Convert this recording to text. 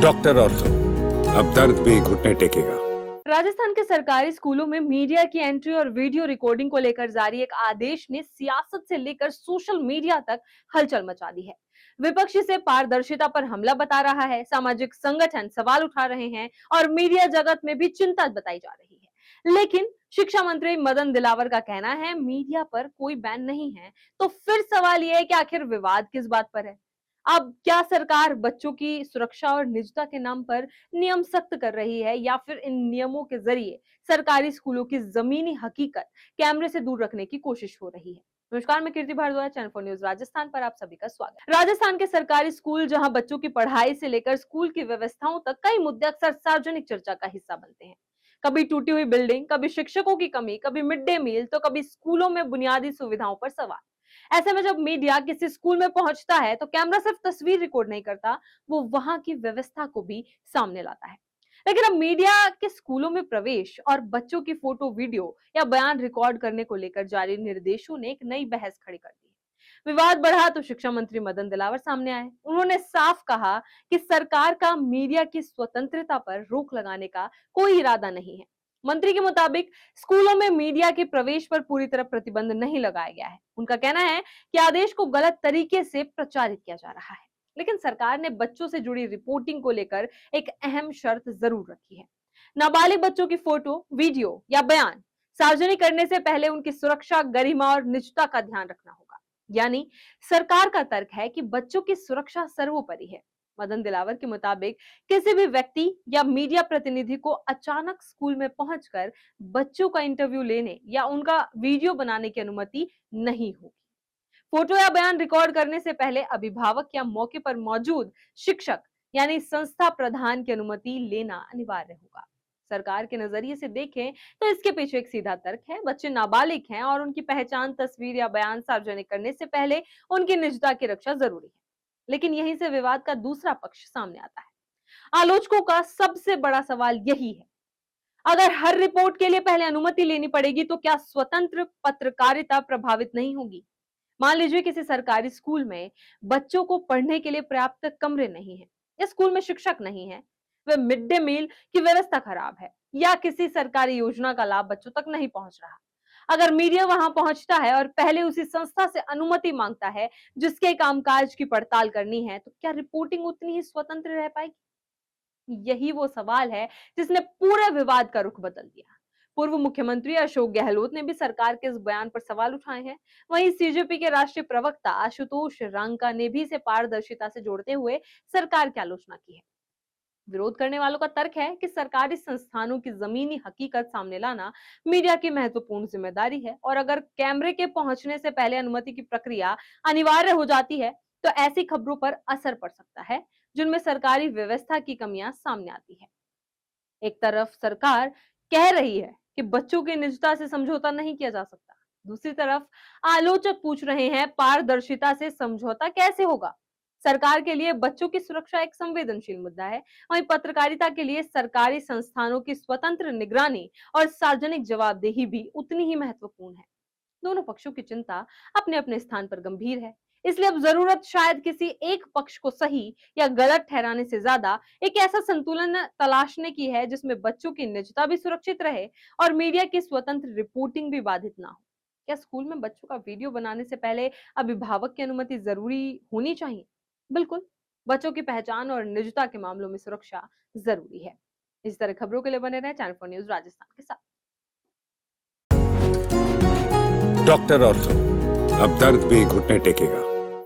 Doctor ortho, अब दर्द भी घुटने टेकेगा। राजस्थान के सरकारी स्कूलों में मीडिया की एंट्री और वीडियो रिकॉर्डिंग को लेकर जारी एक आदेश ने सियासत से लेकर सोशल मीडिया तक हलचल मचा दी है। विपक्ष इसे पारदर्शिता पर हमला बता रहा है, सामाजिक संगठन सवाल उठा रहे हैं और मीडिया जगत में भी चिंता बताई जा रही है। लेकिन शिक्षा मंत्री मदन दिलावर का कहना है मीडिया पर कोई बैन नहीं है। तो फिर सवाल यह है कि आखिर विवाद किस बात पर है? अब क्या सरकार बच्चों की सुरक्षा और निजता के नाम पर नियम सख्त कर रही है या फिर इन नियमों के जरिए सरकारी स्कूलों की जमीनी हकीकत कैमरे से दूर रखने की कोशिश हो रही है? नमस्कार, मैं कीर्ति भारद्वाज, चैनल 4 न्यूज राजस्थान पर आप सभी का स्वागत है। राजस्थान के सरकारी स्कूल जहां बच्चों की पढ़ाई से लेकर स्कूल की व्यवस्थाओं तक कई मुद्दे अक्सर सार्वजनिक चर्चा का हिस्सा बनते हैं। कभी टूटी हुई बिल्डिंग, कभी शिक्षकों की कमी, कभी मिड डे मील, तो कभी स्कूलों में बुनियादी सुविधाओं पर सवाल। ऐसे में जब मीडिया किसी स्कूल में पहुंचता है तो कैमरा सिर्फ तस्वीर रिकॉर्ड नहीं करता, वो वहां की व्यवस्था को भी सामने लाता है। लेकिन अब मीडिया के स्कूलों में प्रवेश और बच्चों की फोटो, वीडियो या बयान रिकॉर्ड करने को लेकर जारी निर्देशों ने एक नई बहस खड़ी कर दी है। विवाद बढ़ा तो शिक्षा मंत्री मदन दिलावर सामने आए। उन्होंने साफ कहा कि सरकार का मीडिया की स्वतंत्रता पर रोक लगाने का कोई इरादा नहीं है। मंत्री के मुताबिक स्कूलों में मीडिया के प्रवेश पर पूरी तरह प्रतिबंध नहीं लगाया गया है। उनका कहना है कि आदेश को गलत तरीके से प्रचारित किया जा रहा है। लेकिन सरकार ने बच्चों से जुड़ी रिपोर्टिंग को लेकर एक अहम शर्त जरूर रखी है। नाबालिग बच्चों की फोटो, वीडियो या बयान सार्वजनिक करने से पहले उनकी सुरक्षा, गरिमा और निजता का ध्यान रखना होगा। यानी सरकार का तर्क है कि बच्चों की सुरक्षा सर्वोपरि है। मदन दिलावर के मुताबिक किसी भी व्यक्ति या मीडिया प्रतिनिधि को अचानक स्कूल में पहुंचकर बच्चों का इंटरव्यू लेने या उनका वीडियो बनाने की अनुमति नहीं होगी। फोटो या बयान रिकॉर्ड करने से पहले अभिभावक या मौके पर मौजूद शिक्षक यानी संस्था प्रधान की अनुमति लेना अनिवार्य होगा। सरकार के नजरिए से देखें तो इसके पीछे एक सीधा तर्क है। बच्चे नाबालिग हैं और उनकी पहचान, तस्वीर या बयान सार्वजनिक करने से पहले उनकी निजता की रक्षा जरूरी है। लेकिन यहीं से विवाद का दूसरा पक्ष सामने आता है। आलोचकों का सबसे बड़ा सवाल यही है, अगर हर रिपोर्ट के लिए पहले अनुमति लेनी पड़ेगी तो क्या स्वतंत्र पत्रकारिता प्रभावित नहीं होगी? मान लीजिए किसी सरकारी स्कूल में बच्चों को पढ़ने के लिए पर्याप्त कमरे नहीं है, या स्कूल में शिक्षक नहीं है, वे मिड डे मील की व्यवस्था खराब है, या किसी सरकारी योजना का लाभ बच्चों तक नहीं पहुंच रहा। अगर मीडिया वहां पहुंचता है और पहले उसी संस्था से अनुमति मांगता है जिसके कामकाज की पड़ताल करनी है, तो क्या रिपोर्टिंग उतनी ही स्वतंत्र रह पाएगी? यही वो सवाल है जिसने पूरे विवाद का रुख बदल दिया। पूर्व मुख्यमंत्री अशोक गहलोत ने भी सरकार के इस बयान पर सवाल उठाए हैं। वहीं सीजेपी के राष्ट्रीय प्रवक्ता आशुतोष रांका ने भी इसे पारदर्शिता से जोड़ते हुए सरकार की आलोचना की है। विरोध करने वालों का तर्क है कि सरकारी संस्थानों की जमीनी हकीकत सामने लाना मीडिया की महत्वपूर्ण जिम्मेदारी है, और अगर कैमरे के पहुंचने से पहले अनुमति की प्रक्रिया अनिवार्य हो जाती है तो ऐसी खबरों पर असर पड़ सकता है जिनमें सरकारी व्यवस्था की कमियां सामने आती है। एक तरफ सरकार कह रही है कि बच्चों की निजता से समझौता नहीं किया जा सकता, दूसरी तरफ आलोचक पूछ रहे हैं पारदर्शिता से समझौता कैसे होगा? सरकार के लिए बच्चों की सुरक्षा एक संवेदनशील मुद्दा है, वहीं पत्रकारिता के लिए सरकारी संस्थानों की स्वतंत्र निगरानी और सार्वजनिक जवाबदेही भी उतनी ही महत्वपूर्ण है। दोनों पक्षों की चिंता अपने अपने स्थान पर गंभीर है। इसलिए अब जरूरत शायद किसी एक पक्ष को सही या गलत ठहराने से ज्यादा एक ऐसा संतुलन तलाशने की है जिसमें बच्चों की निजता भी सुरक्षित रहे और मीडिया की स्वतंत्र रिपोर्टिंग भी बाधित ना हो। क्या स्कूल में बच्चों का वीडियो बनाने से पहले अभिभावक की अनुमति जरूरी होनी चाहिए? बिल्कुल। बच्चों की पहचान और निजता के मामलों में सुरक्षा जरूरी है। इस तरह खबरों के लिए बने रहे चैनल 4 न्यूज राजस्थान के साथ। डॉक्टर ऑर्थो, अब दर्द भी घुटने टेकेगा।